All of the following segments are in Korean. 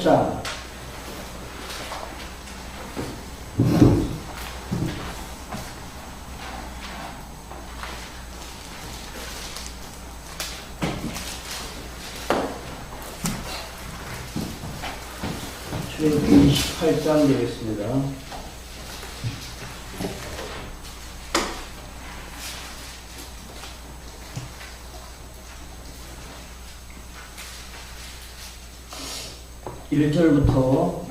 자, 출애굽기 28장 되겠습니다. (1절부터)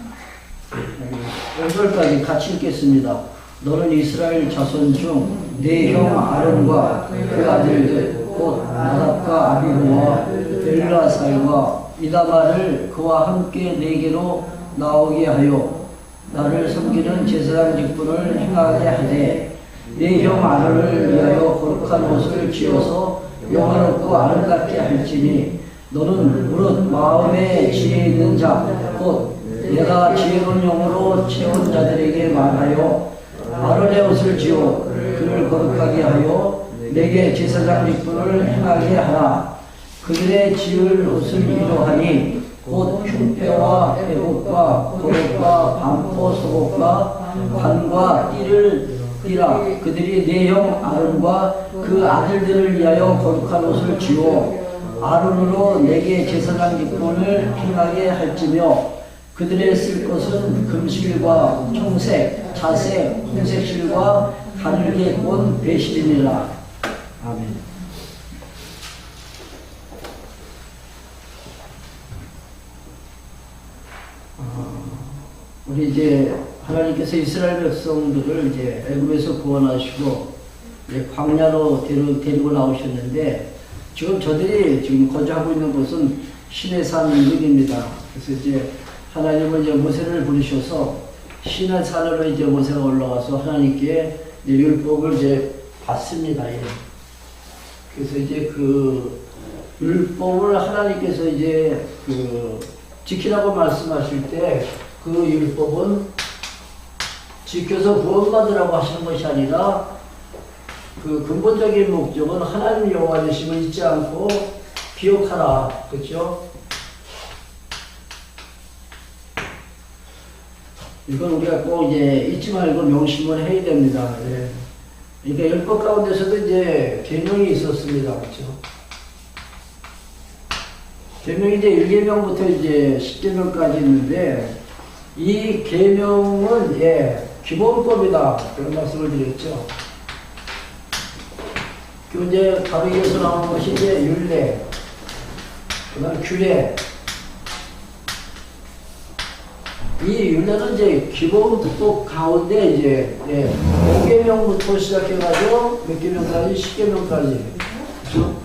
5절까지 같이 읽겠습니다. 너는 이스라엘 자손 중 내 형 아론과 그 아들들 곧 나답과 아비후와 엘라살과 이다말을 그와 함께 내게로 나오게 하여 나를 섬기는 제사장 직분을 행하게 하되 내 형 아론을 위하여 거룩한 옷을 지어서 영화롭고 아름답게 할지니 너는 무릇 마음에 지혜 있는 자 곧 내가 지혜로운 영으로 채운 자들에게 말하여 아론의 옷을 지어 그를 거룩하게 하여 내게 제사장 직분을 행하게 하라. 그들의 지을 옷을 이러하니 곧 흉패와 애복과 고목과 반포 소복과 관과 띠를 띠라. 그들이 내 형 아론과 그 아들들을 위하여 거룩한 옷을 지어 아론으로 내게 제사장 직분을 행하게 할지며 그들의 쓸 것은 금실과 청색, 자색, 홍색실과 가늘게 꼰 배실이니라. 아멘. 우리 이제 하나님께서 이스라엘 백성들을 이제 애굽에서 구원하시고 이제 광야로 데리고 나오셨는데 지금 저들이 지금 거주하고 있는 곳은 시내산입니다. 그래서 이제 하나님은 이제 모세를 부르셔서 시내산으로 이제 모세가 올라가서 하나님께 율법을 이제 받습니다. 예. 그래서 이제 그 율법을 하나님께서 이제 그 지키라고 말씀하실 때 그 율법은 지켜서 구원받으라고 하시는 것이 아니라 그 근본적인 목적은 하나님 여호와 되심을 잊지 않고 기억하라. 그렇죠? 이건 우리가 꼭 이제 잊지 말고 명심을 해야 됩니다. 예. 그러니까 율법 가운데서도 이제 계명이 있었습니다. 그렇죠? 계명이 이제 1계명부터 이제 10계명까지 있는데 이 계명은 예, 기본법이다. 그런 말씀을 드렸죠. 그 이제 바로 이어서 나오는 것이 이제 율례, 그 다음 규례. 이 율례는 이제 기본법 가운데 이제 예, 5계명부터 시작해가지고 몇 계명까지 10계명까지. 그렇죠?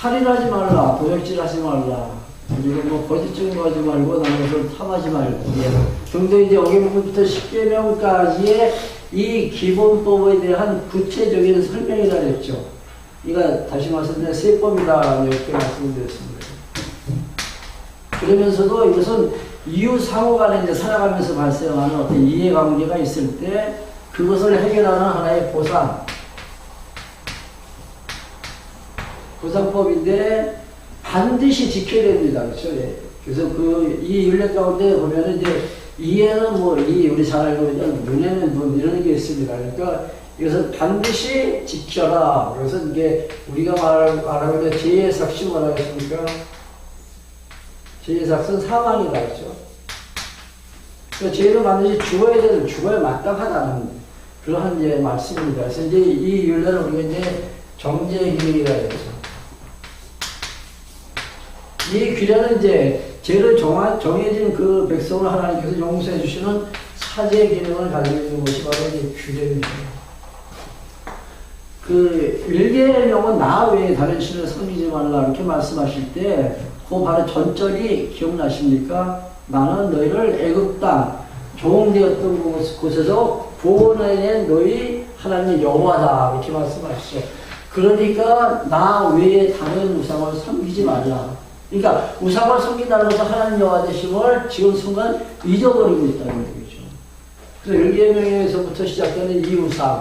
살인하지 말라, 도적질하지 말라. 그리고 뭐 거짓 증거하지 말고 남의 것을 탐하지 말고. 예. 근데 이제 5계명부터 10계명까지의 이 기본법에 대한 구체적인 설명이라 그랬죠. 이가 다시 말씀드리면 세법이다 이렇게 말씀드렸습니다. 그러면서도 이것은 이유 상호 간에 이제 살아가면서 발생하는 어떤 이해관계가 있을 때 그것을 해결하는 하나의 보상법인데 반드시 지켜야 됩니다. 그렇죠? 예. 그래서 이 율례 가운데 보면은 이제 이해는 뭐 우리 잘 알고 있는 눈에는 뭐 이런 게 있습니다. 그러니까 이것을 반드시 지켜라. 그래서 이게 우리가 말하고 있는 죄의 삭시 뭐라고 했습니까? 죄의 삭은 사망이다. 그렇죠? 그러니까 죄는 반드시 죽어야 마땅하다는 그러한 이제 말씀입니다. 그래서 이제 이 율례는 우리가 이제 정죄의 기능이라 했죠. 이 규례는 이제 죄를 정해진 그 백성을 하나님께서 용서해 주시는 사죄의 기능을 가지고 있는 것이 바로 이제 규례입니다. 그 1계명은 나 외에 다른 신을 섬기지 말라 이렇게 말씀하실 때 그 바로 전절이 기억나십니까? 나는 너희를 애굽 땅 종되었던 곳에서 구원해낸 너희 하나님 여호와다 이렇게 말씀하시죠. 그러니까 나 외에 다른 우상을 섬기지 말라. 그러니까 우상을 섬긴다는 것은 하나님 여호와 되심을 지금 순간 잊어버리고 있다는 얘기죠. 그래서 1계명에서부터 시작되는 이 우상,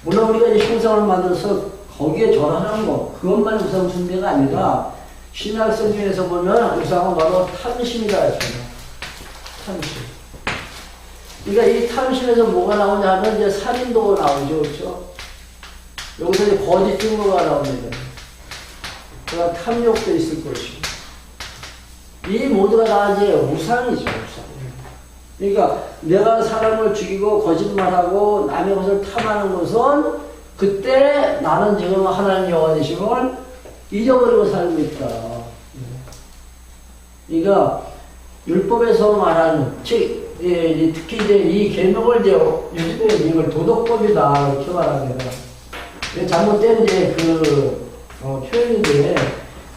물론 우리가 이제 형상을 만들어서 거기에 절하는 것, 그것만 우상 숭배가 아니라 신약 성경에서 보면 우상은 바로 탐심이다 했습니다. 탐심. 그러니까 이 탐심에서 뭐가 나오냐면 이제 살인도가 나오죠. 그렇죠? 여기서 이제 거짓 증거가 나옵니다. 그러니까 탐욕도 있을 것이고. 이 모두가 다 이제 우상이죠, 우상. 그러니까 내가 사람을 죽이고 거짓말하고 남의 것을 탐하는 것은 그때 나는 지금 하나님 여호와 되심을 잊어버리고 살고 있다. 그러니까 율법에서 말하는 특히 이제 이 계명을 이제 요즘에 이걸 도덕법이다 이렇게 말합니다. 잘못된 이제 표현인데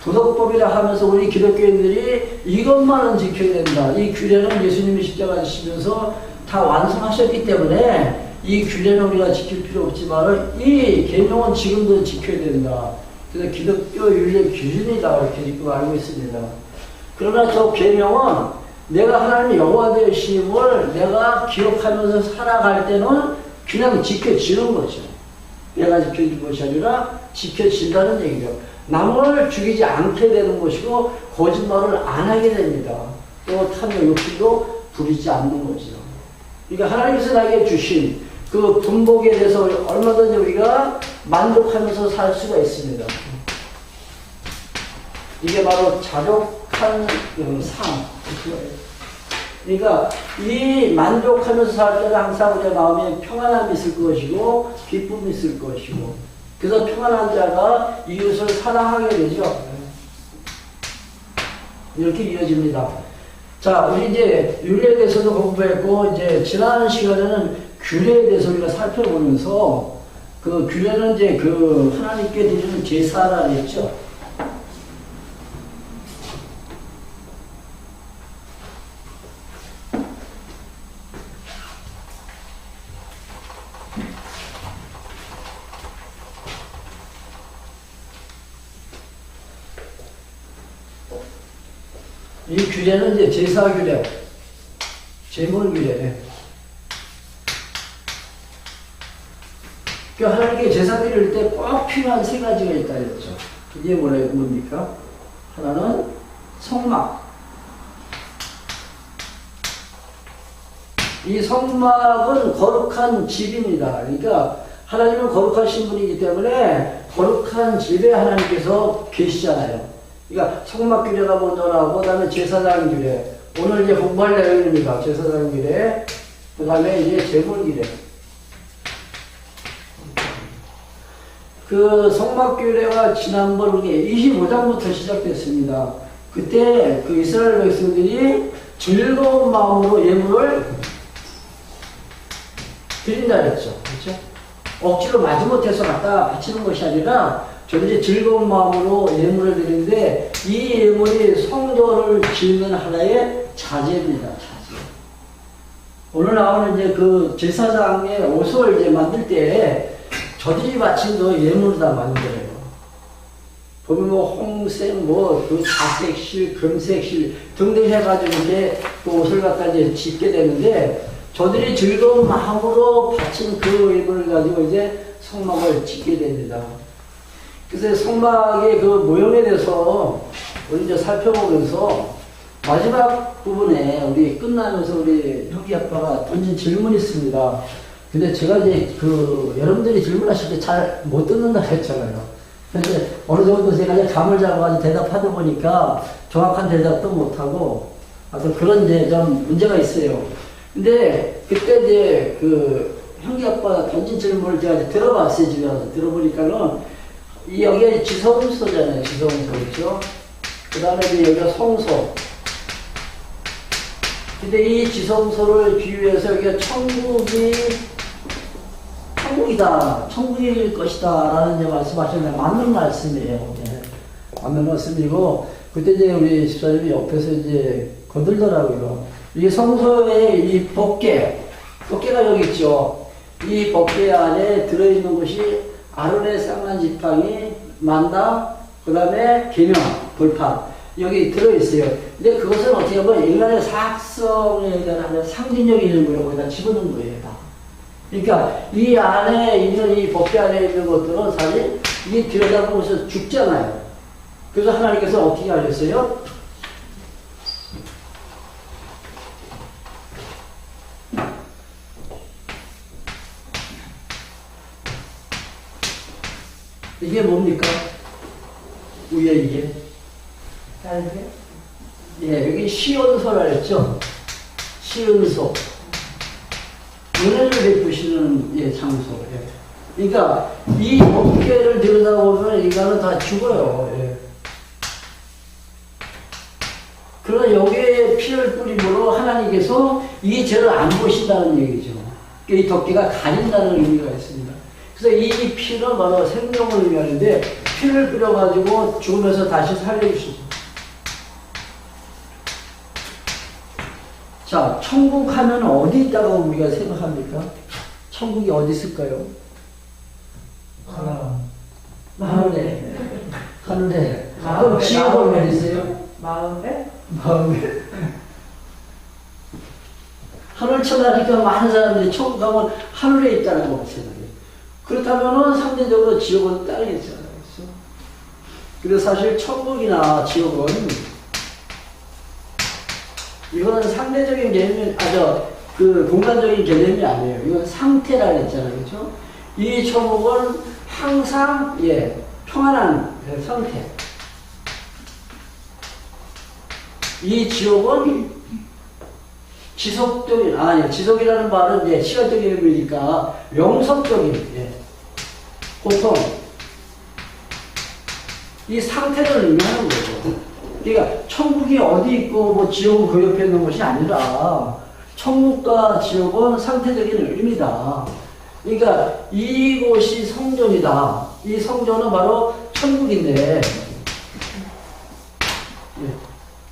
도덕법이라 하면서 우리 기독교인들이 이것만은 지켜야 된다. 이 규례는 예수님이 십자가 지시면서 다 완성하셨기 때문에 이 규례는 우리가 지킬 필요 없지만 이 계명은 지금도 지켜야 된다. 그래서 기독교 윤리 기준이다 이렇게 지금 알고 있습니다. 그러나 저 계명은 내가 하나님 여호와 되심을 내가 기억하면서 살아갈 때는 그냥 지켜지는 거죠. 내가 지켜질 것이 아니라 지켜진다는 얘기죠. 남을 죽이지 않게 되는 것이고 거짓말을 안 하게 됩니다. 또 탐욕 욕심도 부리지 않는 거죠. 그러니까 하나님께서 나에게 주신 그 분복에 대해서 얼마든지 우리가 만족하면서 살 수가 있습니다. 이게 바로 자족한 삶. 그러니까 이 만족하면서 살 때는 항상 우리가 마음에 평안함이 있을 것이고 기쁨이 있을 것이고 그래서 평안한 자가 이웃을 사랑하게 되죠. 이렇게 이어집니다. 자, 우리 이제 윤리에 대해서도 공부했고, 이제 지난 시간에는 규례에 대해서 우리가 살펴보면서, 그 규례는 이제 그 하나님께 드리는 제사라 했죠. 이 규례는 이제 제사 규례, 제물 규례. 그 하나님께 제사 드릴 때 꼭 필요한 세 가지가 있다 그랬죠. 이게 뭡니까? 하나는 성막. 이 성막은 거룩한 집입니다. 그러니까 하나님은 거룩하신 분이기 때문에 거룩한 집에 하나님께서 계시잖아요. 그러니까 성막 규례가 먼저 나오고 그다음에 제사장 규례. 오늘 이제 공부할 내용입니다. 제사장 규례. 그다음에 이제 제물 규례. 그 성막 규례가 지난번 우리 25장부터 시작됐습니다. 그때 그 이스라엘 백성들이 즐거운 마음으로 예물을 드린다 그랬죠. 그렇죠? 억지로 마지못해서 갖다 바치는 것이 아니라 전체 즐거운 마음으로 예물을 드리는데 이 예물이 성전을 짓는 하나의 자재입니다. 자재. 오늘 나오는 이제 그 제사장의 옷을 이제 만들 때 저들이 바친 그 예물을 다 만들어요. 보면 뭐 홍색, 뭐 그 자색실, 금색실 등등 해가지고 이제 그 옷을 갖다 이제 짓게 되는데 저들이 즐거운 마음으로 바친 그 예물을 가지고 이제 성막을 짓게 됩니다. 그래서 성막의 그 모형에 대해서 우리 이제 살펴보면서 마지막 부분에 우리 끝나면서 우리 형기 아빠가 던진 질문이 있습니다. 근데 제가 이제 그 여러분들이 질문하실 때 잘 못 듣는다 했잖아요. 근데 어느 정도 제가 이제 감을 잡아가지고 대답하다 보니까 정확한 대답도 못하고 아무튼 그런 이제 좀 문제가 있어요. 근데 그때 이제 그 형기 아빠가 던진 질문을 제가 이제 들어봤어요. 집에 와서 들어보니까는 여기에 지성소잖아요. 지성소 있죠. 그 다음에 여기가 성소. 근데 이 지성소를 비유해서 여기가 천국이다. 천국일 것이다. 라는 이제 말씀하셨는데 맞는 말씀이에요. 네. 맞는 말씀이고 그때 이제 우리 집사님이 옆에서 이제 거들더라고요. 이 성소의 이 법궤가 여기 있죠. 이 법궤 안에 들어있는 것이 아론의 쌍난 지팡이, 만나, 그 다음에 계명, 벌판 여기 들어있어요. 근데 그것은 어떻게 보면 인간의 사악성에 대한 상징적인 이런 거예요. 거기다 집어넣은 거예요. 다. 그러니까 이 안에 있는 이 법궤 안에 있는 것들은 사실 이 들여다보면서 죽잖아요. 그래서 하나님께서 어떻게 하셨어요? 이게 뭡니까? 위에 이게. 다른데? 예, 여기 시온소라 했죠? 시온소. 은혜를 베푸시는 예, 장소. 예. 그러니까 이 법궤를 들여다보면 인간은 다 죽어요. 예. 그러나 여기에 피를 뿌림으로 하나님께서 이 죄를 안 보신다는 얘기죠. 이 덮개가 가린다는 의미가 있습니다. 그래서 이 피는 바로 생명을 의미하는데 피를 뿌려가지고 죽으면서 다시 살려주시죠. 자, 천국 하면 어디 있다고 우리가 생각합니까? 천국이 어디 있을까요? 하늘에. 하늘에. 그럼 지옥은 어디 있어요? 마음에? 마음에. 하늘 쳐다니까 많은 사람들이 천국 가면 하늘에 있다는 거 생각해요. 그렇다면은 상대적으로 지옥은 따르겠잖아요. 그래서 사실 천국이나 지옥은 이거는 상대적인 개념이, 공간적인 개념이 아니에요. 이건 상태라 했잖아요. 그렇죠? 이 천국은 항상, 예, 평안한 상태. 이 지옥은 지속이라는 말은 이제 시간적인 의미니까 영속적인, 예, 고통. 이 상태를 의미하는 거죠. 그러니까 천국이 어디 있고 뭐 지옥은 그 옆에 있는 것이 아니라 천국과 지옥은 상태적인 의미다. 그러니까 이곳이 성전이다. 이 성전은 바로 천국인데, 예,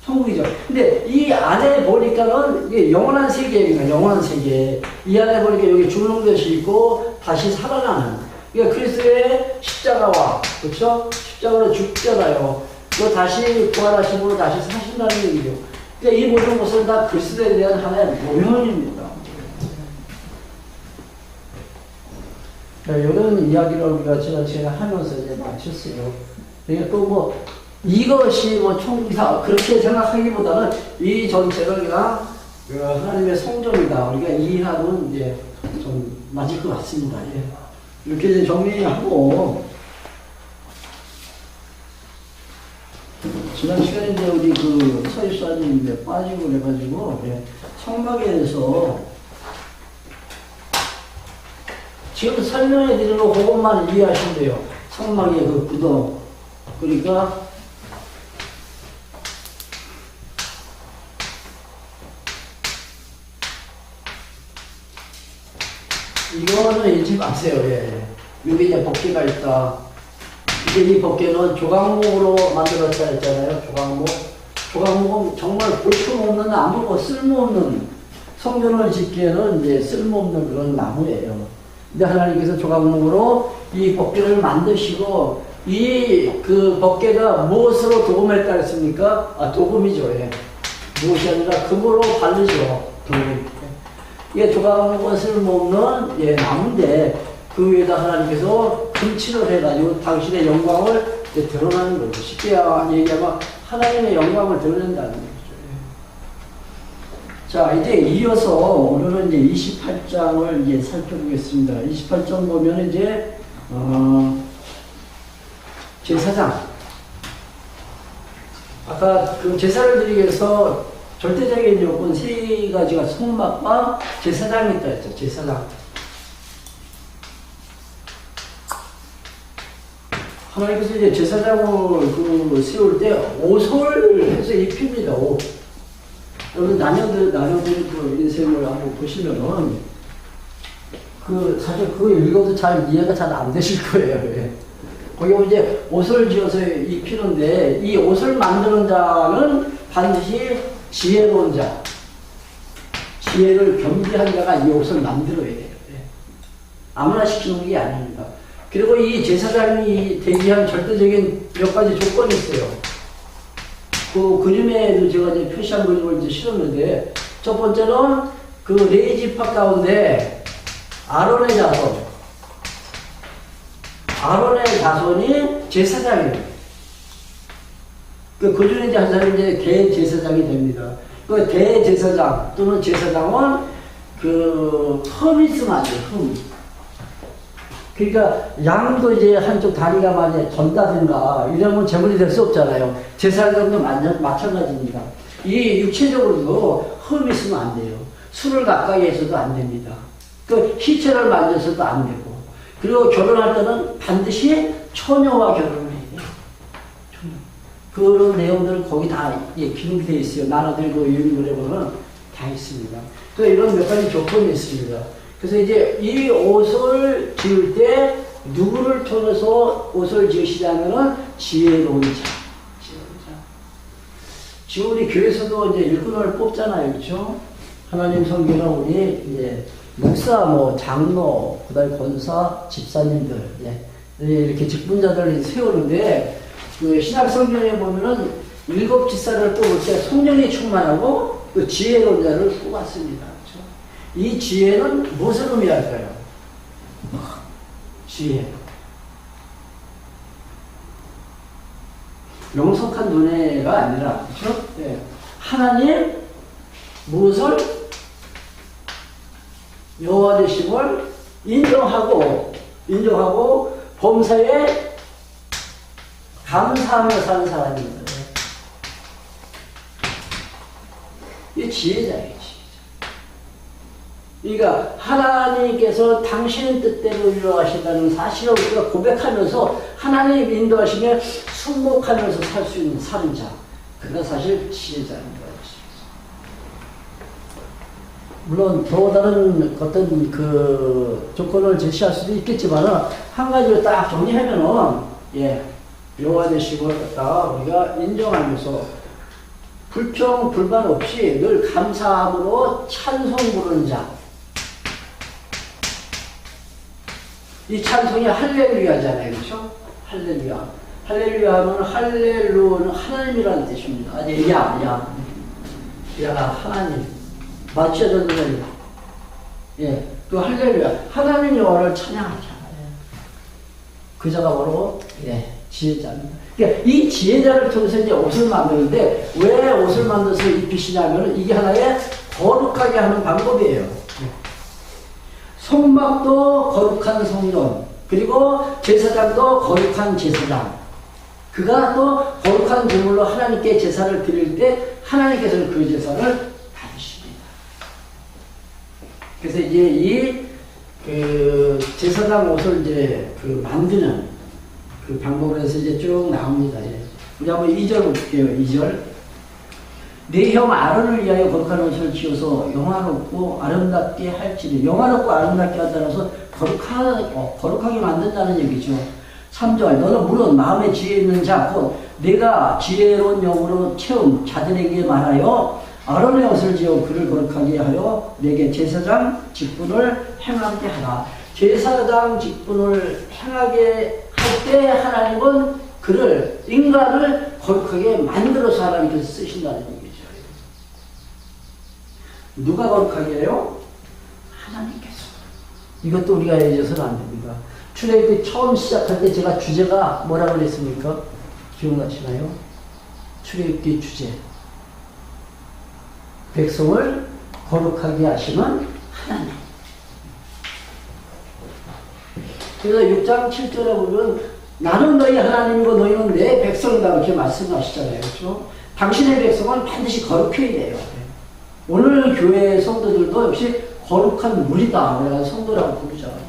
천국이죠. 근데 이 안에 보니까는 이게 영원한 세계입니다. 영원한 세계. 이 안에 보니까 여기 죽는 것이 있고 다시 살아나는. 그러니까 그리스도의 십자가와, 그렇죠? 십자가로 죽잖아요. 또 다시 부활하심으로 다시 사신다는 얘기죠. 그러니까 이 모든 것은 다 그리스도에 대한 하나의 모형입니다. 이런 이야기를 우리가 지난 시간에 하면서 이제 마쳤어요. 그러니까 또 뭐 이것이 뭐 천국이다 그렇게 생각하기보다는 이 전체를 그냥 하나님의 성전이다 우리가 이해하면 이제 좀 맞을 것 같습니다. 예. 이렇게 이제 정리하고 지난 시간에 이제 우리 그 서일사님 이제 빠지고 그래가지고 예. 성막에 대해서 지금 설명해 드리는 그것만 이해하시면 돼요. 성막의 그 구동. 그러니까 이거는 잊지 마세요. 예. 여기 이제 법궤가 있다. 이제 이 법궤는 조각목으로 만들었다 했잖아요. 조각목. 조각목은 정말 볼품없는 아무 쓸모없는 성전을 짓기에는 이제 쓸모없는 그런 나무예요. 근데 하나님께서 조각목으로 이 법궤를 만드시고 이 그 법궤가 무엇으로 도금했다 했습니까? 도금이죠. 예. 무엇이 아니라 금으로 바르죠. 도금. 이게 조각목은 쓸모없는 예, 나무인데 그 위에다 하나님께서 금칠을 해가지고 당신의 영광을 이제 드러나는 거죠. 쉽게 얘기하면 하나님의 영광을 드러낸다는 거죠. 자, 이제 이어서 오늘은 이제 28장을 이제 살펴보겠습니다. 28장 보면 이제 제사장. 아까 그 제사를 드리기 위해서 절대적인 요건 세 가지가 성막과 제사장이 있다 했죠. 제사장. 하나님께서 이제 제사장을 그 세울 때 옷을 해서 입힙니다. 옷. 여러분 나녀들 그 인생을 한번 보시면은 그 사실 그거 읽어도 잘 이해가 잘 안 되실 거예요. 예. 거기 이제 옷을 지어서 입히는데 이 옷을 만드는 자는 반드시 지혜로운 자, 지혜를 겸비한 자가 이 옷을 만들어야 돼요. 예. 아무나 시키는 게 아닙니다. 그리고 이 제사장이 대기한 절대적인 몇 가지 조건이 있어요. 그 그림에도 제가 이제 표시한 그림을 이제 실었는데, 첫 번째는 그 레위지파 가운데 아론의 자손이 제사장이에요. 그 중에 이제 한 사람이 이제 대제사장이 됩니다. 그 대제사장 또는 제사장은 그 흠이 있으면 안 돼요. 흠. 그러니까 양도 이제 한쪽 다리가 만약에 전다든가 이러면 제물이 될 수 없잖아요. 제사장도 마찬가지입니다. 이 육체적으로도 흠이 있으면 안 돼요. 술을 가까이 해서도 안 됩니다. 그 희체를 만져서도 안 되고. 그리고 결혼할 때는 반드시 처녀와 결혼을 해야 돼요. 처녀. 그런 내용들은 거기 다 기록이 되어 있어요. 나라들고 유인물에 보면 다 있습니다. 또 이런 몇 가지 조건이 있습니다. 그래서 이제 이 옷을 지을 때 누구를 통해서 옷을 지으시냐면은 지혜로운 자. 지금 우리 교회에서도 이제 일꾼을 뽑잖아요. 그렇죠? 하나님 성경은 우리 이제 목사, 뭐 장로, 그다음에 권사, 집사님들 이렇게 직분자들을 세우는데 그 신약 성경에 보면은 7 집사를 뽑을 때 성령이 충만하고 그 지혜로운 자를 뽑았습니다. 그렇죠? 이 지혜는 무엇을 의미할까요? 지혜. 명석한 눈에가 아니라, 그렇죠? 네. 하나님 무엇을 여호와 되심을 인정하고 범사에 감사하며 사는 사람입니다. 이게 지혜자예요, 지혜자. 그러니까 하나님께서 당신의 뜻대로 일어나신다는 사실을 우리가 고백하면서 하나님 인도하시며 순복하면서 살 수 있는 사는 자, 그가 사실 지혜자입니다. 물론 더 다른 어떤 그 조건을 제시할 수도 있겠지만 한 가지로 딱 정리하면은 여호와 되심을 갖다가 우리가 인정하면서 불평 불만 없이 늘 감사함으로 찬송 부르는 자. 이 찬송이 할렐루야잖아요, 그렇죠? 할렐루야. 할렐루야 하면 할렐루는 하나님이라는 뜻입니다. 아니 야 하나님. 맞춰야 되는 또 할렐루야. 하나님 여호와를 찬양하자. 그 자가 바로 지혜자입니다. 그러니까 이 지혜자를 통해서 이제 옷을 만드는데 왜 옷을 만들어서 입히시냐면 이게 하나의 거룩하게 하는 방법이에요. 성막도 거룩한 성전, 그리고 제사장도 거룩한 제사장. 그가 또 거룩한 제물로 하나님께 제사를 드릴 때 하나님께서는 그 제사를 받으십니다. 그래서 이제 그 제사장 옷을 이제 그 만드는 그 방법에서 이제 쭉 나옵니다. 우리 한번 2절 볼게요. 2절. 내 형 아론을 위하여 거룩한 옷을 지어서 영화롭고 아름답게 할지니. 영화롭고 아름답게 한다면서 거룩하게 만든다는 얘기죠. 3절. 너는 물론 마음에 지혜 있는 자, 곧 내가 지혜로운 영으로 채운 자들에게 말하여 아론의 옷을 지어 그를 거룩하게 하여 내게 제사장 직분을 행하게 하라. 제사장 직분을 행하게 할 때 하나님은 그를, 인간을 거룩하게 만들어서 하나님께서 쓰신다는 얘기죠. 누가 거룩하게 해요? 하나님께서. 이것도 우리가 잊어서는 안 됩니다. 출애굽기 처음 시작할 때 제가 주제가 뭐라고 그랬습니까? 기억나시나요? 출애굽기 주제. 백성을 거룩하게 하시는 하나님. 그래서 6장 7절에 보면 나는 너희 하나님이고 너희는 내 백성이다 이렇게 말씀하시잖아요. 그렇죠? 당신의 백성은 반드시 거룩해야 돼요. 오늘 교회 성도들도 역시 거룩한 무리다. 우리가 성도라고 부르잖아요.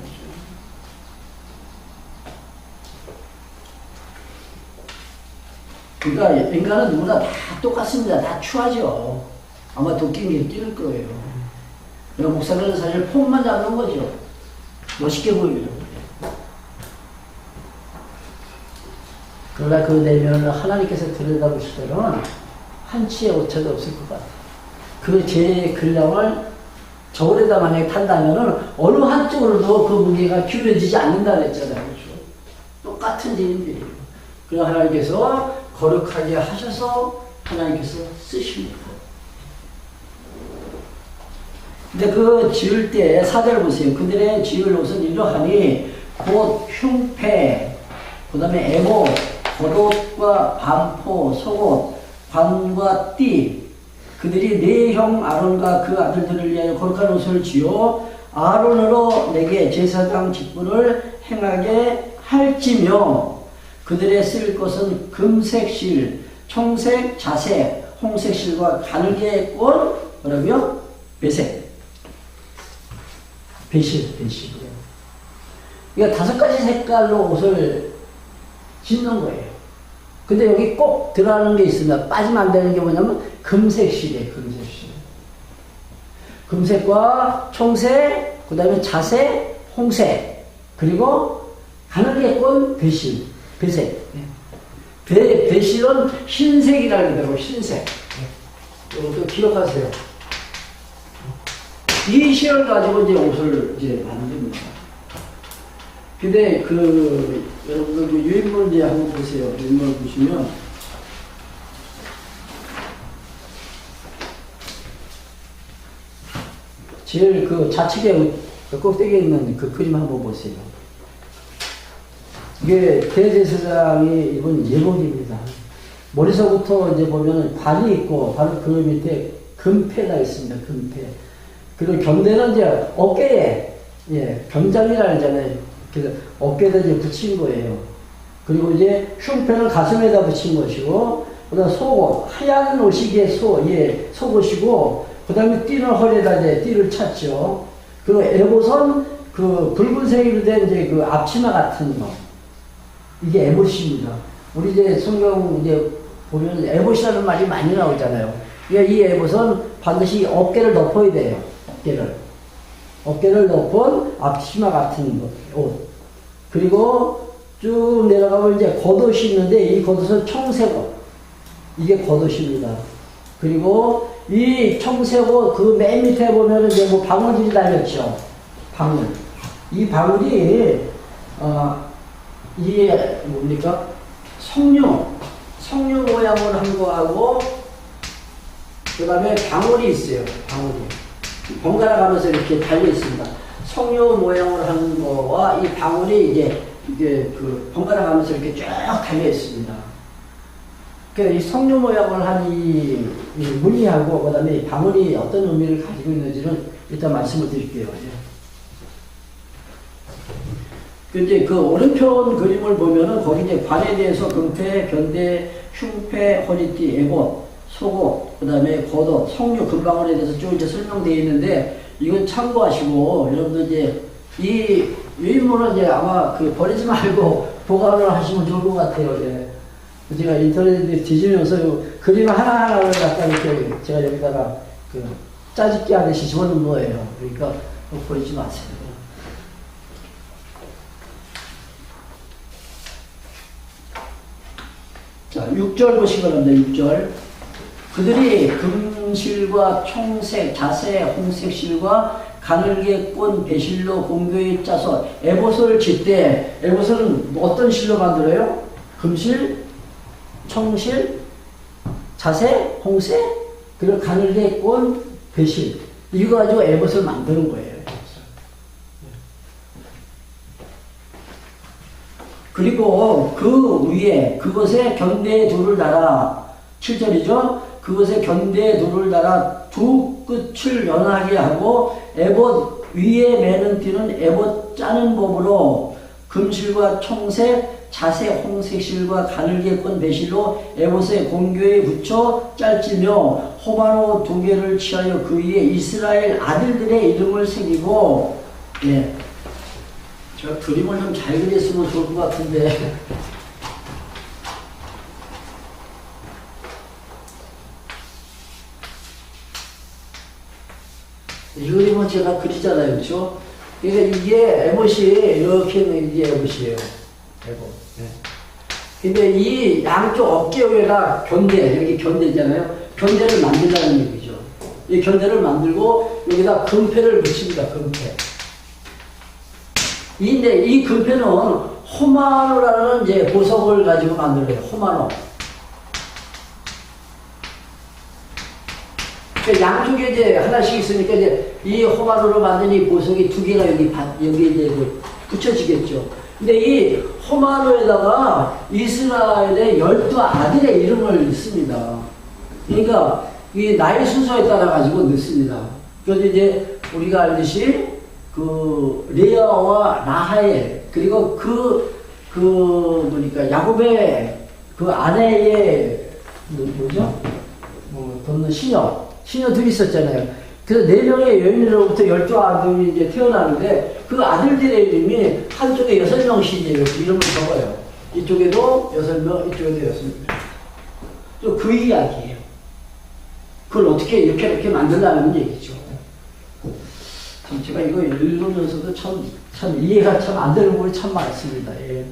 그러니까 인간은 누구나 다 똑같습니다. 다 추하죠. 아마 도끼는 게 뛸 거예요. 그러니까 목사들은 사실 폼만 잡는 거죠. 멋있게 보이려고. 그러나 그 내면을 하나님께서 들여다보실 때는 한치의 오차도 없을 것 같아요. 그 제 근량을 저울에다 만약에 탄다면은 어느 한쪽으로도 그 무게가 기울어지지 않는다 그랬잖아요. 그렇죠? 똑같은 일인들이에요. 그래서 하나님께서 거룩하게 하셔서 하나님께서 쓰십니다. 근데 그 지을 때 사절 보세요. 그들의 지을 옷은 이러하니 곧 흉패, 그 다음에 에봇, 겉옷과 반포, 속옷, 관과 띠. 그들이 내 형 아론과 그 아들들을 위하여 거룩한 옷을 지어 아론으로 내게 제사장 직분을 행하게 할지며 그들의 쓸 것은 금색 실, 청색, 자색, 홍색 실과 가늘게 꼰 뭐라고요? 배색. 배실. 그러니까 5가지 색깔로 옷을 짓는 거예요. 근데 여기 꼭 들어가는 게 있습니다. 빠지면 안 되는 게 뭐냐면 금색 실이에요. 금색 실. 금색과 청색, 그 다음에 자색, 홍색, 그리고 가늘게 꼰 배실, 배색. 배실은 흰색이라는 거고, 흰색. 이것도 기억하세요. 이 실을 가지고 이제 옷을 이제 만듭니다. 근데 여러분들 그 유인물 이제 한번 보세요. 유인물 보시면, 제일 그 좌측에 그 꼭대기에 있는 그 그림 한번 보세요. 이게 대제사장이 입은 예복입니다. 머리서부터 이제 보면 관이 있고, 바로 그 밑에 금패가 있습니다. 금패. 그리고 경대는 이제 어깨에, 병장이라 하잖아요. 그래서 어깨에다 이제 붙인 거예요. 그리고 이제 흉패는 가슴에다 붙인 것이고, 그 다음 속옷, 하얀 옷이기에 속옷이고, 그 다음에 띠는 허리에다 이제 띠를 찼죠. 그리고 에봇은 그 붉은색으로 된 이제 그 앞치마 같은 거. 이게 에봇입니다. 우리 이제 성경 이제 보면 에봇이라는 말이 많이 나오잖아요. 그러니까 이 에봇은 반드시 어깨를 덮어야 돼요. 어깨를 덮은 앞치마 같은 옷. 그리고 쭉 내려가면 이제 겉옷이 있는데 이 겉옷은 청색옷. 이게 겉옷입니다. 그리고 이 청색옷 그 맨 밑에 보면 이제 뭐 방울들이 달렸죠. 방울. 이 방울이 이게 뭡니까? 석류 모양으로 한 거하고 그 다음에 방울이 있어요. 방울이. 번갈아 가면서 이렇게 달려 있습니다. 석류 모양으로 한 거와 이 방울이 이게 그 번갈아 가면서 이렇게 쭉 달려 있습니다. 이 석류 모양을 한 이 무늬하고 그 다음에 방울이 어떤 의미를 가지고 있는지는 일단 말씀을 드릴게요. 이제 그 오른편 그림을 보면은 거기 이제 관에 대해서 금패, 견대, 흉패, 허리띠, 에봇, 속옷, 그 다음에 겉옷, 석류, 금방울에 대해서 쭉 이제 설명되어 있는데 이건 참고하시고 여러분들 이제 이 유인물은 이제 아마 그 버리지 말고 보관을 하시면 좋을 것 같아요. 제가 인터넷에 뒤지면서 그림 하나하나를 갖다 이렇게 제가 여기다가 그 짜집기 하듯이 집어넣은 거예요. 그러니까 버리지 마세요. 자, 6절 보시기 바랍니다. 6절. 그들이 금실과 청색, 자색, 홍색 실과 가늘게 꼰 배실로 공교에 짜서 에봇을 짓되, 에봇은 어떤 실로 만들어요? 금실, 청실, 자색, 홍색, 그리고 가늘게 꼰 배실. 이거 가지고 에봇을 만드는 거예요. 그리고 그 위에 그것에 견대에 둘을 달아 7절이죠. 그것에 견대에 둘을 달아 두 끝을 연하게 하고 에봇 위에 매는 띠는 에봇 짜는 법으로 금실과 청색, 자색, 홍색 실과 가늘게 꼰 배실로 에봇의 공교에 붙여 짤지며 호마노 2개를 취하여 그 위에 이스라엘 아들들의 이름을 새기고 제가 그림을 좀 잘 그렸으면 좋을 것 같은데 이 그림은 제가 그리잖아요. 그렇죠? 그러니까 이게 에봇이 이렇게 있는 게 에봇이에요. 에봇. 근데 이 양쪽 어깨 위에가 견대, 여기 견대잖아요. 견대를 만든다는 얘기죠. 이 견대를 만들고 여기다 금패를 붙입니다. 금패. 근데 이 금패는 호마노라는 이제 보석을 가지고 만들어요. 호마노. 양쪽에 이제 하나씩 있으니까 이제 이 호마노로 만든 이 보석이 2개가 여기 이제 붙여지겠죠. 근데 이 호마노에다가 이스라엘의 12아들의 이름을 넣습니다. 그러니까 이 나이 순서에 따라 가지고 넣습니다. 그래서 이제 우리가 알듯이 그 레아와 라헬 그리고 뭐니까 야곱의 그 아내의 뭐죠? 돕는 시녀들이 있었잖아요. 그래서 4명의 여인으로부터 12아들이 이제 태어나는데 그 아들들의 이름이 한쪽에 6명씩 이름을 적어요. 이쪽에도 6명, 이쪽에도 6명. 또 그 이야기예요. 그걸 어떻게 이렇게 만들라는 얘기죠. 참 제가 이거 읽으면서도 참 이해가 참 안 되는 부분이 참 많습니다. 예.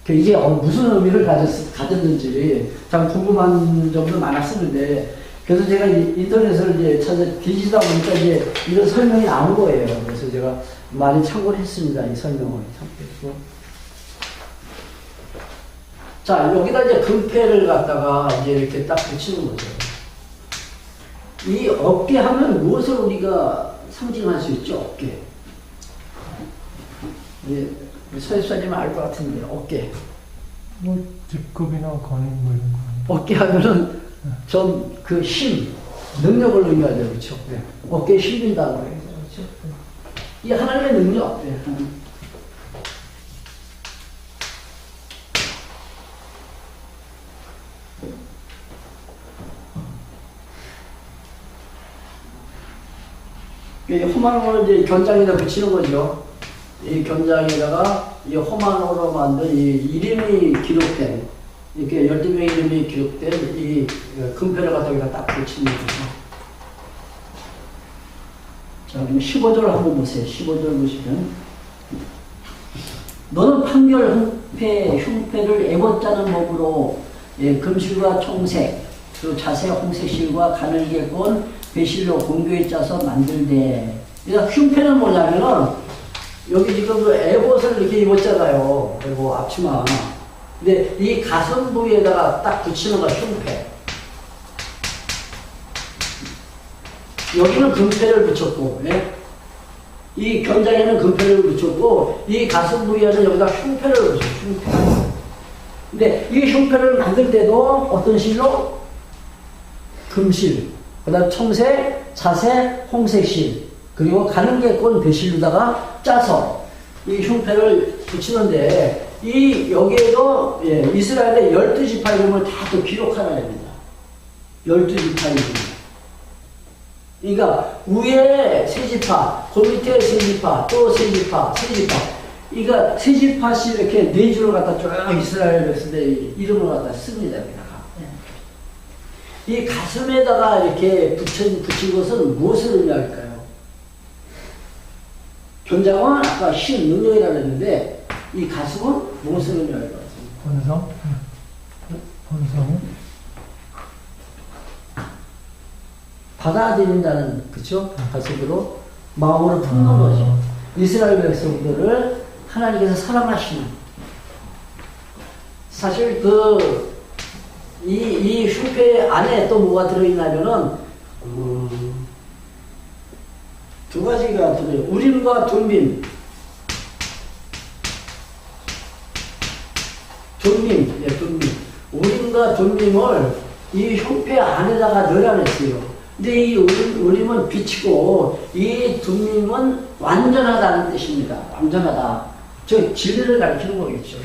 이게 무슨 의미를 가졌는지 참 궁금한 점도 많았었는데, 그래서 제가 인터넷을 이제 찾아 뒤지다 보니까 이제 이런 설명이 나온 거예요. 그래서 제가 많이 참고를 했습니다. 이 설명을 참고했고. 자, 여기다 이제 금패를 갖다가 이제 이렇게 딱 붙이는 거죠. 이 어깨 하면 무엇을 우리가 상징할 수 있죠? 어깨. 예, 서예수사님은 알 것 같은데, 어깨. 뭐 직급이나 권위 뭐 이런 거. 어깨 하면은 좀 그 힘, 능력을 의미하죠, 그렇죠? 네. 어깨에 힘준다고 해요, 그렇죠? 이 하나님의 능력. 네. 이 호만호를 이제 견장에다 붙이는 거죠. 이 견장에다가 이 호만호로 만든 이 이름이 기록된, 이렇게 12명의 이름이 기록된 이 금패를 갖다가 딱 붙이는 거죠. 자, 그럼 15절 한번 보세요. 15절 보시면. 너는 판결 흉패를 애봇자는 법으로 금실과 청색, 그리고 자세 홍색실과 가늘게꼰 배실로 공교에 짜서 만들되. 그러니까 흉패는 뭐냐면은 여기 지금 그 애봇을 이렇게 입었잖아요. 그리고 앞치마. 근데 이 가슴 부위에다가 딱 붙이는 거 흉패. 여기는 금패를 붙였고, 예? 이 견장에는 금패를 붙였고, 이 가슴 부위에는 여기다 흉패를 붙였어요. 흉패. 근데 이 흉패를 만들 때도 어떤 실로? 금실, 그 다음 청색, 자색, 홍색실, 그리고 가늘게꼰 배실로다가 짜서 이 흉패를 붙이는데, 여기에도 이스라엘의 12지파 이름을 다 또 기록하라 합니다. 12지파 이름. 그러니까 위에 3지파, 그 밑에 3지파, 또 3지파, 3지파. 그러니까 3지파씩 이렇게 4줄을 갖다 쭉 이스라엘 백성들의 이름을 갖다 씁니다. 이 가슴에다가 이렇게 붙인 것은 무엇을 의미할까요? 견장은 아까 힘, 능력이라고 했는데, 이 가슴은 무엇을 의미할 것 같습니다? 본성? 본성은? 받아들인다는, 그쵸? 가슴으로 마음으로 품는 거죠. 이스라엘 백성들을 하나님께서 사랑하시는. 사실 이 흉패 안에 또 뭐가 들어있냐면은, 2가지가 들어요. 우림과 둠밈. 둠밈. 우림과 둠밈을 이 흉패 안에다가 넣어놨어요. 근데 이 우림은 빛이고, 이 둠밈은 완전하다는 뜻입니다. 완전하다. 즉, 진리를 가리키는 거겠죠.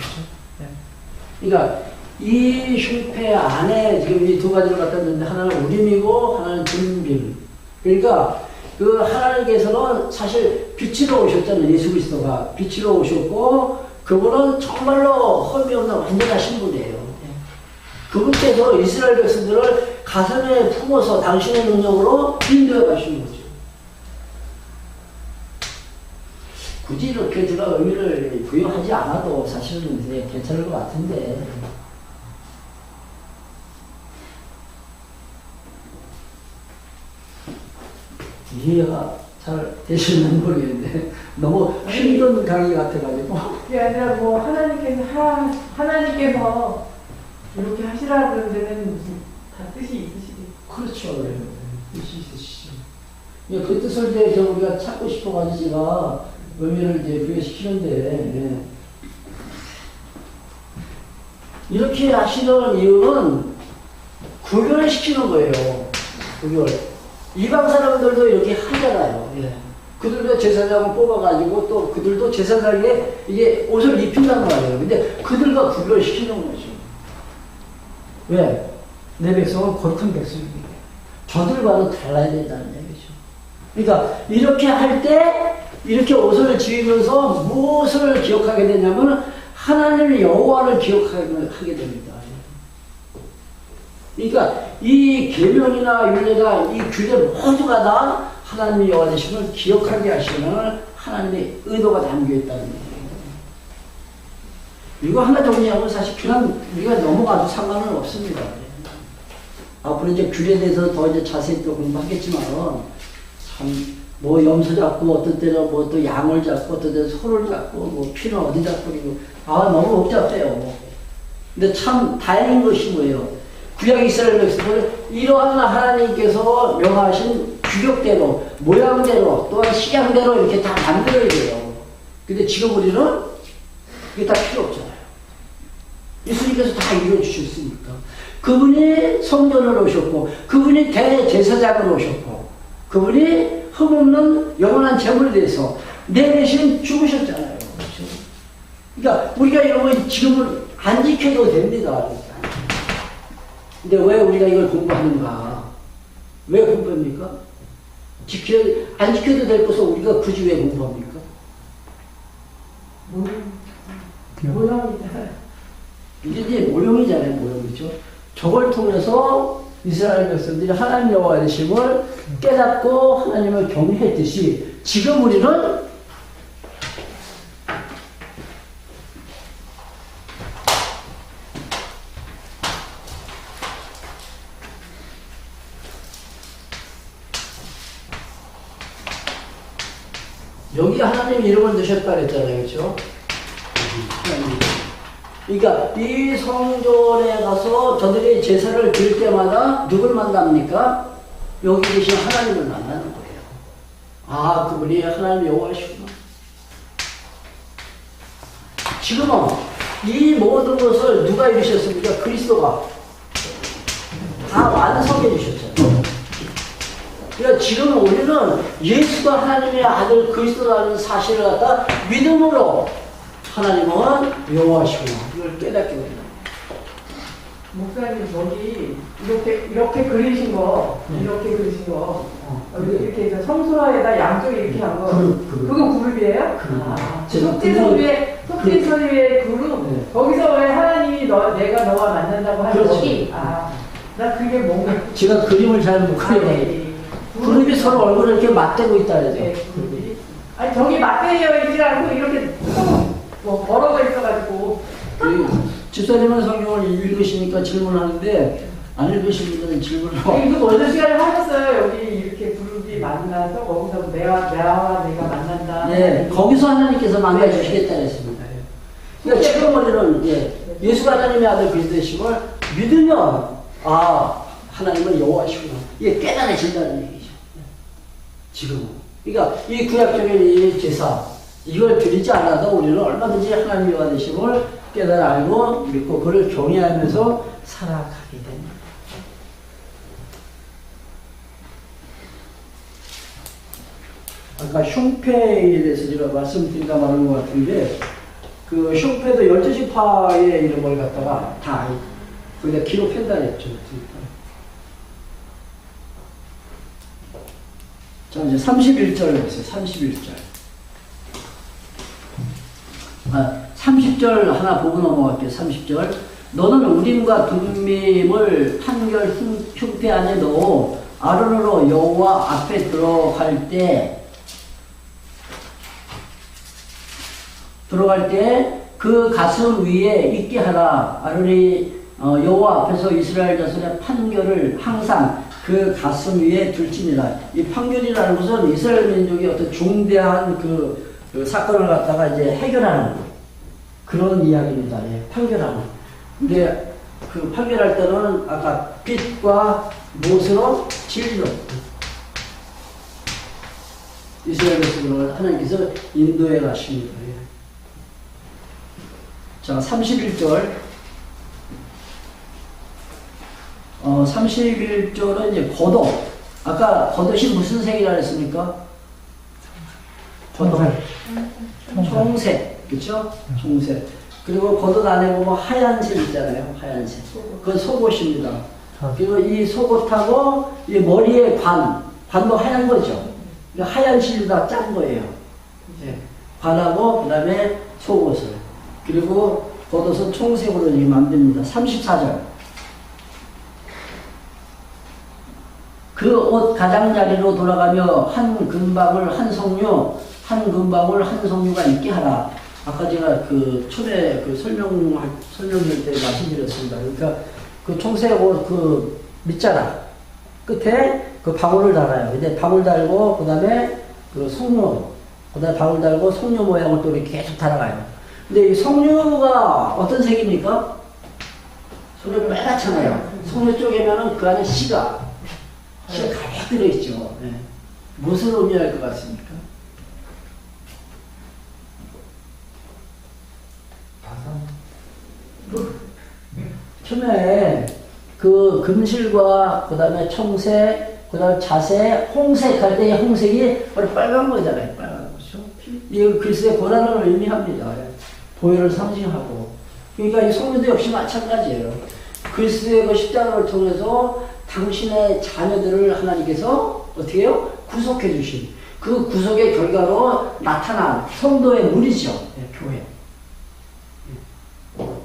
그러니까, 이 흉패 안에 지금 이 2가지를 갖다 넣는데, 하나는 우림이고, 하나는 둠밈. 그러니까, 그 하나님께서는 사실 빛으로 오셨잖아요. 예수 그리스도가 빛으로 오셨고, 그분은 정말로 흠이 없는 완전하신 분이에요. 그분께서 이스라엘 백성들을 가슴에 품어서 당신의 능력으로 인도해 가시는 거죠. 굳이 이렇게 제가 의미를 부여하지 않아도 사실은 괜찮을 것 같은데. 이해가 잘 되시는 모르겠는데 너무 힘든 강의 같아가지고. 그게 아니라 뭐 하나님께서 이렇게 하시라 그런 데는 무슨 다 뜻이 있으시겠죠. 그렇죠. 네. 뜻이 있으시죠. 그 뜻을 이제 우리가 찾고 싶어가지고 제가 의미를 이제 부여시키는데, 네. 이렇게 하시는 이유는 구별을 시키는 거예요. 구별. 이방 사람들도 이렇게 하잖아요. 예. 그들도 제사장을 뽑아가지고 또 그들도 제사장에 이게 옷을 입힌단 말이에요. 근데 그들과 구별시키는 거죠. 왜? 내 백성은 거룩한 백성이기 때문에 저들과는 달라야 된다는 얘기죠. 그러니까 이렇게 할 때 이렇게 옷을 지으면서 무엇을 기억하게 되냐면 하나님 여호와를 기억하게 됩니다. 그러니까 이 계명이나 율례가 이 규례 모두가 다 하나님의 여호와 되심을 기억하게 하시는 하나님의 의도가 담겨 있다는 얘기예요. 이거 하나 정리하고 사실 그냥 우리가 넘어가도 상관은 없습니다. 앞으로 이제 규례에 대해서 더 이제 자세히 또 공부하겠지만 참 뭐 염소 잡고 어떤 때는 뭐 또 양을 잡고 어떤 때는 소를 잡고 뭐 피는 어디 잡고 그리고 너무 복잡해요. 근데 참 다행인 것이 뭐예요? 구약 이스라엘 백성들 이러한 하나님께서 명하신 규격대로 모양대로 또한 식양대로 이렇게 다 만들어야 돼요. 근데 지금 우리는 그게 다 필요 없잖아요. 예수님께서 다 이루어주셨으니까. 그분이 성전을 오셨고 그분이 대제사장을 오셨고 그분이 흠없는 영원한 제물에 대해서 내 대신 죽으셨잖아요. 그렇죠? 그러니까 우리가 이런 거 지금은 안 지켜도 됩니다. 근데 왜 우리가 이걸 공부하는가? 왜 공부합니까? 안 지켜도 될 것을 우리가 굳이 왜 공부합니까? 모형이잖아요. 이게 모형이잖아요, 모형이죠. 저걸 통해서 이스라엘 백성들이 하나님 여호와 되심을 깨닫고 하나님을 경외했듯이 지금 우리는 여기 하나님 이름을 넣으셨다 그랬잖아요. 그렇죠? 그러니까 이 성전에 가서 저들이 제사를 드릴 때마다 누굴 만납니까? 여기 계신 하나님을 만나는 거예요. 아, 그분이 하나님 여호와시구나. 지금은 이 모든 것을 누가 이루셨습니까? 그리스도가 다 완성해 주셨잖아요. 그러니까 지금 우리는 예수가 하나님의 아들 그리스도라는 사실을 갖다 믿음으로 하나님은 여호와시구나 이걸 깨닫게 됩니다. 목사님 저기 이렇게 그리신 거 이렇게 그리신 거 이렇게 해서 성소에다 양쪽에 이렇게 한 거 그거 그룹이에요? 속죄소 위에 그룹 네. 거기서 왜 하나님이 내가 너와 만난다고 하는 거기 나 그게 뭔가 제가 그림을 잘 못 그려요. 그룹이 서로 얼굴을 이렇게 맞대고 있다 그러죠. 네, 아니 저기 맞대어 있지 않고 이렇게 뭐 벌어져 있어가지고 집사님은 성경을 읽으시니까 질문하는데 안 읽으신 분들은 질문을 이거 먼저 시간을 하셨어요. 여기 이렇게 그룹이 만나서 거기서 내가 만난다. 네, 거기서 하나님께서 만나주시겠다 했습니다. 그러니까 지금 우리는 예수가 하나님의 아들 그리스도심을 믿으면 하나님은 여호와시구나 이게 깨달아진다는 얘기죠. 지금은. 그러니까 이 구약적인 이 제사 이걸 드리지 않아도 우리는 얼마든지 하나님의 여호와 되심을 깨달아 알고 믿고 그를 경외하면서 살아가게 됩니다. 아까 흉패에 대해서 제가 말씀드리다 말한 것 같은데 그 흉패도 12지파의 이름을 갖다가 다 거기다 기록한다 했죠. 자, 이제 31절 보세요. 31절. 30절 하나 보고 넘어갈게요. 30절. 너는 우림과 둠밈을 판결 흉패 안에 넣어 아론으로 여호와 앞에 들어갈 때 그 가슴 위에 있게 하라. 아론이 여호와 앞에서 이스라엘 자손의 판결을 항상 그 가슴 위에 둘지니라. 이 판결이라는 것은 이스라엘 민족이 어떤 중대한 그 사건을 갖다가 이제 해결하는 그런 이야기입니다. 판결하는. 근데 그 판결할 때는 아까 빛과 못으로 진리로 이스라엘 백성을 하나님께서 인도해 가십니다. 자, 31절. 31절은 이제 겉옷. 아까 겉옷이 무슨 색이라 했습니까? 겉옷. 청색, 그렇죠? 청색. 그리고 겉옷 안에 보면 하얀색 있잖아요. 하얀색. 그건 속옷입니다. 그리고 이 속옷하고 이 머리에 관도 하얀 거죠. 하얀 실로다 짠 거예요. 네. 관하고 그다음에 속옷을. 그리고 겉옷은 청색으로 이렇게 만듭니다. 34절. 그 옷 가장자리로 돌아가며 한 금방울 한 석류, 한 금방울 한 석류가 있게 하라. 아까 제가 그 초대 그 설명할 때 말씀드렸습니다. 그러니까 그 청색 옷 그 밑자락 끝에 그 방울을 달아요. 근데 방울 달고 그다음에 그 석류, 그다음에 방울 달고 석류 모양을 또 이렇게 계속 달아가요. 근데 이 석류가 어떤 색입니까? 석류 빨갛잖아요. 석류 쪽에면은 그 안에 씨가 가득 들어있죠. 네. 무엇을 의미할 것 같습니까? 처음에 그 금실과 그 다음에 청색, 그 다음에 자색, 홍색 할 때의 홍색이 바로 빨간 거잖아요. 빨간 거죠. 이 글쎄 고난을 의미합니다. 보혈을 상징하고. 그러니까 이 성도도 역시 마찬가지예요. 그리스도의 그 십자가를 통해서 당신의 자녀들을 하나님께서 어떻게 해요? 구속해 주신 그 구속의 결과로 나타난 성도의 무리죠. 네, 교회.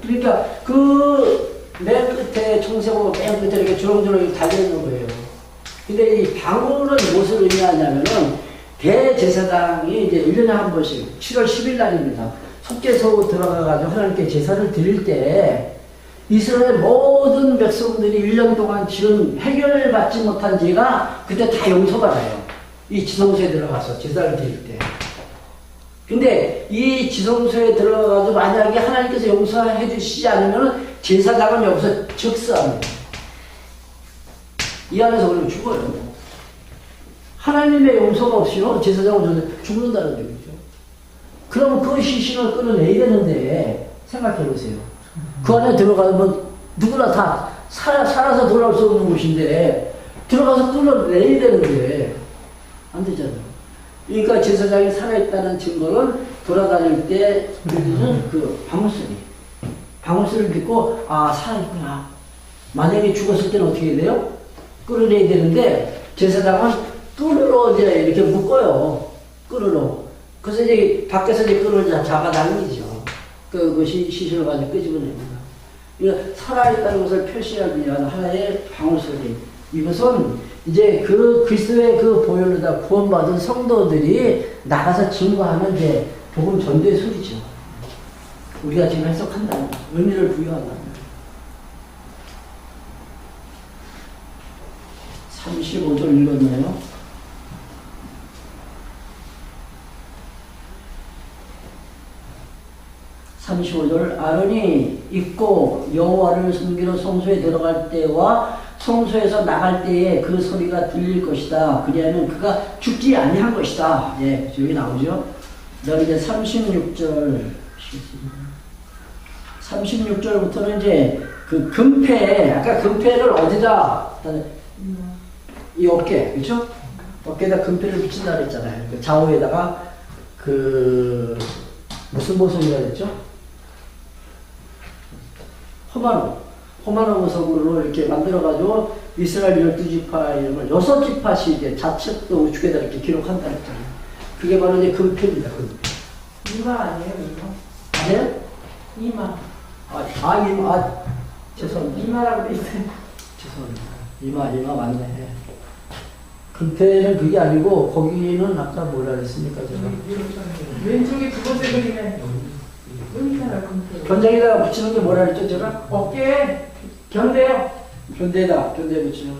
그러니까 그 맨 끝에 청색으로 맨 끝에 이렇게 주렁주렁 달려있는 거예요. 근데 이 방울은 무엇을 의미하냐면은 대제사장이 이제 1년에 한 번씩 7월 10일 날입니다. 속죄소 들어가가지고 하나님께 제사를 드릴 때 이스라엘 모든 백성들이 1년 동안 지은 해결받지 못한 죄가 그때 다 용서받아요. 이 지성소에 들어가서 제사를 드릴 때. 근데 이 지성소에 들어가가지고 만약에 하나님께서 용서해 주시지 않으면 제사장은 여기서 즉사합니다. 이 안에서 그러면 죽어요. 하나님의 용서가 없이요 제사장은 죽는다는 얘기죠. 그러면 그 시신을 끌어내야 되는데 생각해 보세요. 그 안에 들어가면 누구나 다 살아서 돌아올 수 없는 곳인데 들어가서 끌어내야 되는데 안 되잖아요. 그러니까 제사장이 살아있다는 증거는 돌아다닐 때 들리는 그 방울소리를 듣고 아 살아있구나. 만약에 죽었을 때는 어떻게 해야 돼요? 끌어내야 되는데 제사장은 끈으로 이제 이렇게 묶어요. 끈으로. 그래서 이제 밖에서 이제 끈을 잡아당기죠. 그 시신을 가지고 끄집어냅니다. 그러니까 살아있다는 것을 표시하기 위한 하나의 방울소리. 이것은 이제 그 그리스도의 그 보혈로다 구원받은 성도들이 나가서 증거하는 이제 복음 전도의 소리죠. 우리가 지금 해석한다는 거죠. 의미를 부여한다는 거죠. 35절 읽었나요? 아론이 입고 여호와를 섬기러 성소에 들어갈 때와 성소에서 나갈 때에 그 소리가 들릴 것이다. 그리하면 그가 죽지 아니한 것이다. 예, 여기 나오죠. 그다음에 이제 36절부터는 이제 그 금패, 아까 금패를 어디다 이 어깨, 그렇죠? 어깨에다 금패를 붙인다 그랬잖아요. 그 좌우에다가 그 무슨 보석이라 그랬죠? 호마노 보석으로 이렇게 만들어가지고 이스라엘 12지파 이름을 6지파씩 이제 좌측도 우측에다 이렇게 기록한다 했잖아요. 그게 바로 이제 금패입니다. 금패. 이마 아니에요, 이마? 아니에요? 이마. 이마. 죄송합니다. 이마라고 돼 있어요. 죄송합니다. 이마 맞네. 금패는 그게 아니고 거기는 아까 뭐라 그랬습니까? 제가? 왼쪽에 두 번째 그림에 여기잖아, 금패. 견장에다가 붙이는 게 뭐라 그랬죠, 제가? 어깨에 견대요. 견대에 붙이는.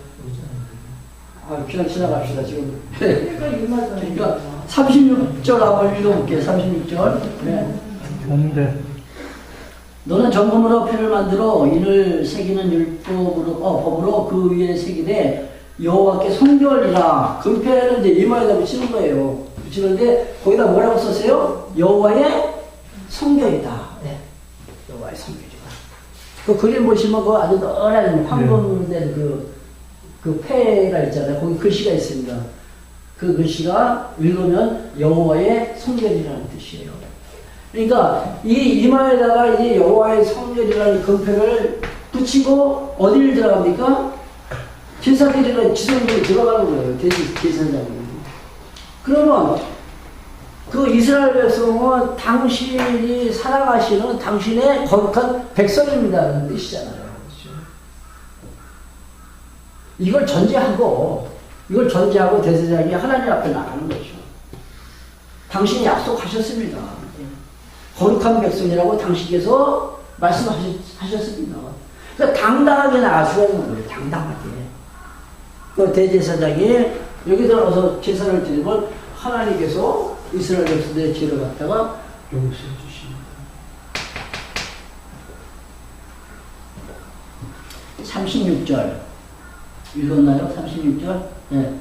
그냥 지나갑시다, 지금. 그러니까 이마잖아요. 그러니까 36절 한번 읽어볼게요. 36절. 네. 견대. 너는 정금으로 패를 만들어 인을 새기는 법으로 그 위에 새기되 여호와께 성결이라. 금패는 이제 이마에다 붙이는 거예요. 붙이는데 거기다 뭐라고 썼어요? 여호와의 성결이다. 네. 여호와의 성결이다. 그 그림 보시면 그 아주 너란 황금된 그 패가 있잖아요. 거기 글씨가 있습니다. 그 글씨가 읽으면 여호와의 성전이라는 뜻이에요. 그러니까 이 이마에다가 이제 여호와의 성전이라는 금패를 붙이고 어디를 들어갑니까? 제사드리는 지성소에 들어가는 거예요. 제사장이. 그러면 그 이스라엘 백성은 당신이 살아가시는 당신의 거룩한 백성입니다라는 뜻이잖아요. 그렇죠? 이걸 전제하고 대제사장이 하나님 앞에 나가는 거죠. 당신이 약속하셨습니다. 거룩한 백성이라고 당신께서 말씀하셨습니다. 그러니까 당당하게 나갈 수가 있는 거예요. 당당하게. 그 대제사장이 여기 들어가서 제사를 드리면 하나님께서 이스라엘 백성들의 죄를 갖다가 용서해 주십니다. 36절 읽었나요? 36절? 네.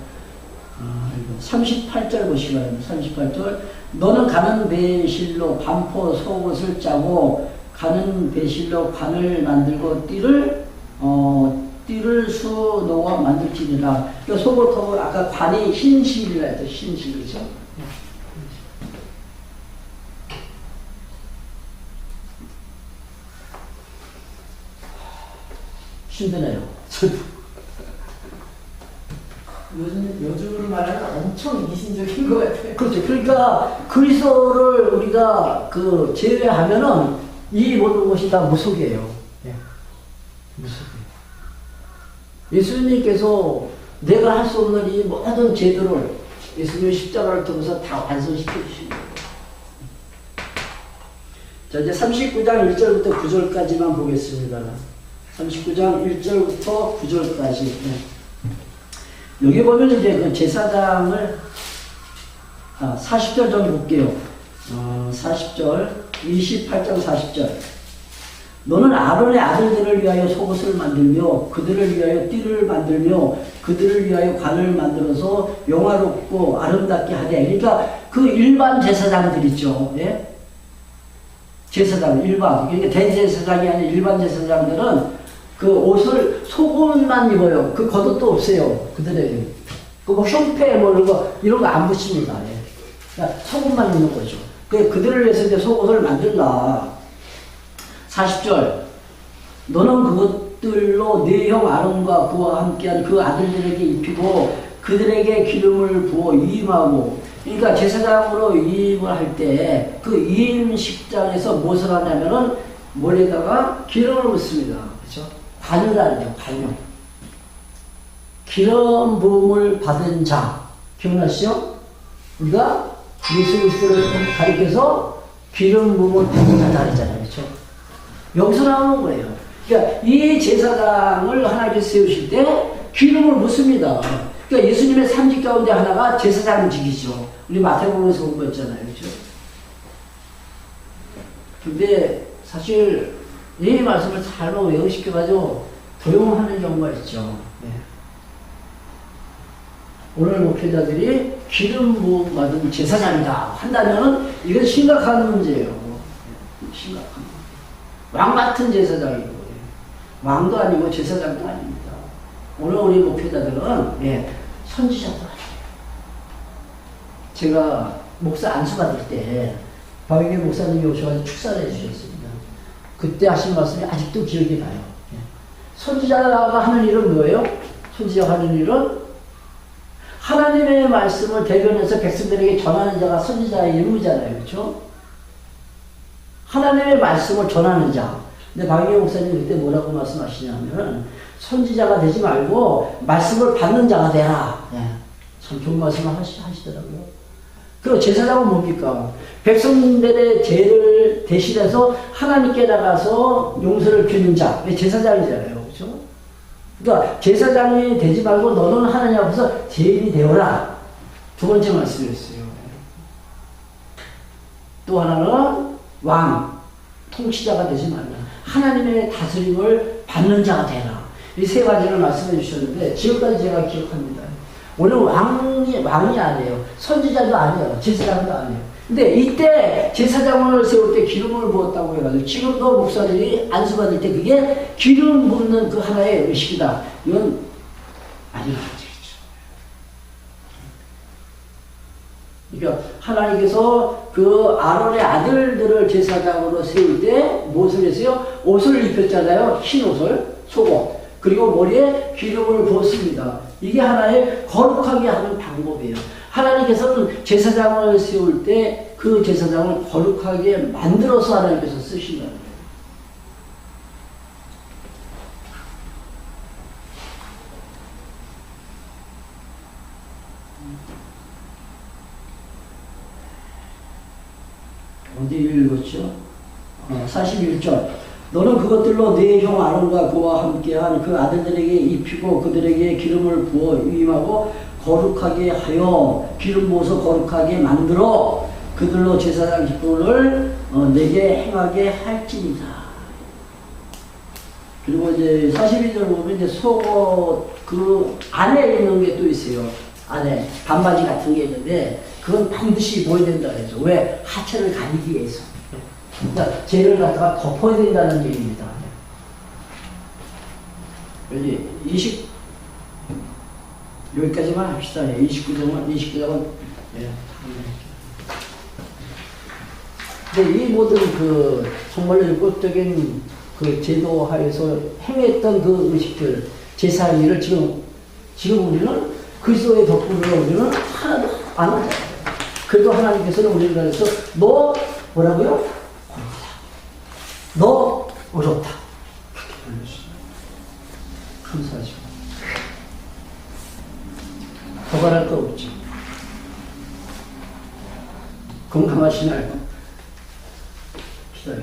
38절 보시기 바랍니다. 38절. 너는 가는 배실로 반포 속옷을 짜고 가는 배실로 관을 만들고 띠를 수놓아 만들지니라. 그러니까 속옷하고 아까 관이 흰실이라 했죠. 흰실, 그렇죠? 힘드네요. 요즘으로 말하면 엄청 이기심적인 것 같아요. 그렇죠. 그러니까 그리스도를 우리가 그 제외하면은 이 모든 것이 다 무속이에요. 네. 무속이에요. 예수님께서 내가 할 수 없는 이 모든 제도를 예수님 십자가를 통해서 다 완성시켜 주신 거예요. 자, 이제 39장 1절부터 9절까지만 보겠습니다. 39장 1절부터 9절까지. 네. 여기 보면 이제 그 제사장을 40절 좀 볼게요. 40절 28장 40절. 너는 아론의 아들들을 위하여 속옷을 만들며 그들을 위하여 띠를 만들며 그들을 위하여 관을 만들어서 영화롭고 아름답게 하되. 그러니까 그 일반 제사장들 있죠. 예? 제사장 일반. 그러니까 대제사장이 아닌 일반 제사장들은 그 옷을 속옷만 입어요. 그 겉옷도 없어요. 그들에게. 뭐 흉패 뭐 이런 거 안 붙입니다. 예. 그러니까 속옷만 입는 거죠. 그들을 위해서 이제 속옷을 만들라. 40절. 너는 그것들로 네 형 아론과 그와 함께한 그 아들들에게 입히고 그들에게 기름을 부어 이임하고. 그러니까 제사장으로 이임을 할 때 그 이임식장에서 무엇을 하냐면은 머리에다가 기름을 붓습니다. 그렇죠? 관유라는요, 관유. 기름 부음을 받은 자. 기억나시죠? 우리가 예수 그리스도를 가리켜서 기름 부음을 받은 자다 그랬잖아요. 그렇죠? 여기서 나오는 거예요. 그러니까 이 제사장을 하나님께서 세우실 때 기름을 붓습니다. 그러니까 예수님의 삼직 가운데 하나가 제사장직이죠. 우리 마태복음에서 본 거 있잖아요. 그렇죠? 근데 사실 이 말씀을 잘못 외우시켜가지고 도용하는 경우가 있죠. 네. 오늘 목회자들이 기름 부음 받은 제사장이다 한다면 이건 심각한 문제예요. 심각한 문제. 왕 같은 제사장이고 왕도 아니고 제사장도 아닙니다. 오늘 우리 목회자들은 선지자도 아니에요. 제가 목사 안수 받을 때 박영계 목사님이 오셔서 축사를 해주셨습니다. 그때 하신 말씀이 아직도 기억이 나요. 선지자가 하는 일은 뭐예요? 선지자가 하는 일은 하나님의 말씀을 대변해서 백성들에게 전하는 자가 선지자의 임무잖아요. 그렇죠? 하나님의 말씀을 전하는 자. 근데 박영계 목사님 그때 뭐라고 말씀하시냐면 선지자가 되지 말고 말씀을 받는 자가 되라. 참 좋은 말씀을 하시더라고요. 그리고 제사장은 뭡니까? 백성들의 죄를 대신해서 하나님께 나가서 용서를 비는 자. 제사장이잖아요. 그렇죠? 그러니까 제사장이 되지 말고 너는 하나님 앞에서 죄인이 되어라. 두 번째 말씀이었어요. 또 하나는 왕, 통치자가 되지 말라. 하나님의 다스림을 받는 자가 되라. 이 세 가지를 말씀해 주셨는데 지금까지 제가 기억합니다. 오늘 왕이 아니에요. 선지자도 아니에요. 제사장도 아니에요. 근데 이때 제사장을 세울 때 기름을 부었다고 해가지고 지금도 목사들이 안수받을 때 그게 기름 붓는 그 하나의 의식이다. 이건 아닌 것 같죠. 그러니까 하나님께서 그 아론의 아들들을 제사장으로 세울 때 무엇을 했어요? 옷을 입혔잖아요. 흰 옷을, 속옷. 그리고 머리에 기름을 부었습니다. 이게 하나의 거룩하게 하는 방법이에요. 하나님께서는 제사장을 세울 때 그 제사장을 거룩하게 만들어서 하나님께서 쓰신다는 거예요. 어디 읽었죠? 41절. 너는 그것들로 네 형 아론과 그와 함께한 그 아들들에게 입히고 그들에게 기름을 부어 위임하고 거룩하게 하여 기름 부어서 거룩하게 만들어 그들로 제사장 직분을 내게 행하게 할지니라. 그리고 이제 42절 보면 이제 속옷 그 안에 있는 게 또 있어요. 안에 반바지 같은 게 있는데 그건 반드시 입어야 된다 그랬죠. 왜? 하체를 가리기 위해서. 그러니까 죄를 갖다가 덮어야 된다는 얘기입니다. 여기 여기까지만 합시다. 29장은 예. 근데 이 모든 그 정말로 율법적인 그 제도 하에서 행했던 그 의식들, 제사 일을 지금 우리는 그리스도의 덕분으로 우리는 하나도 안 하잖아요. 그래도 하나님께서는 우리를 가르쳐 너 뭐라고요? 너 어렵다. 그렇게 불러주시죠. 감사하죠. 더 바랄 거 없죠. 건강하시나요?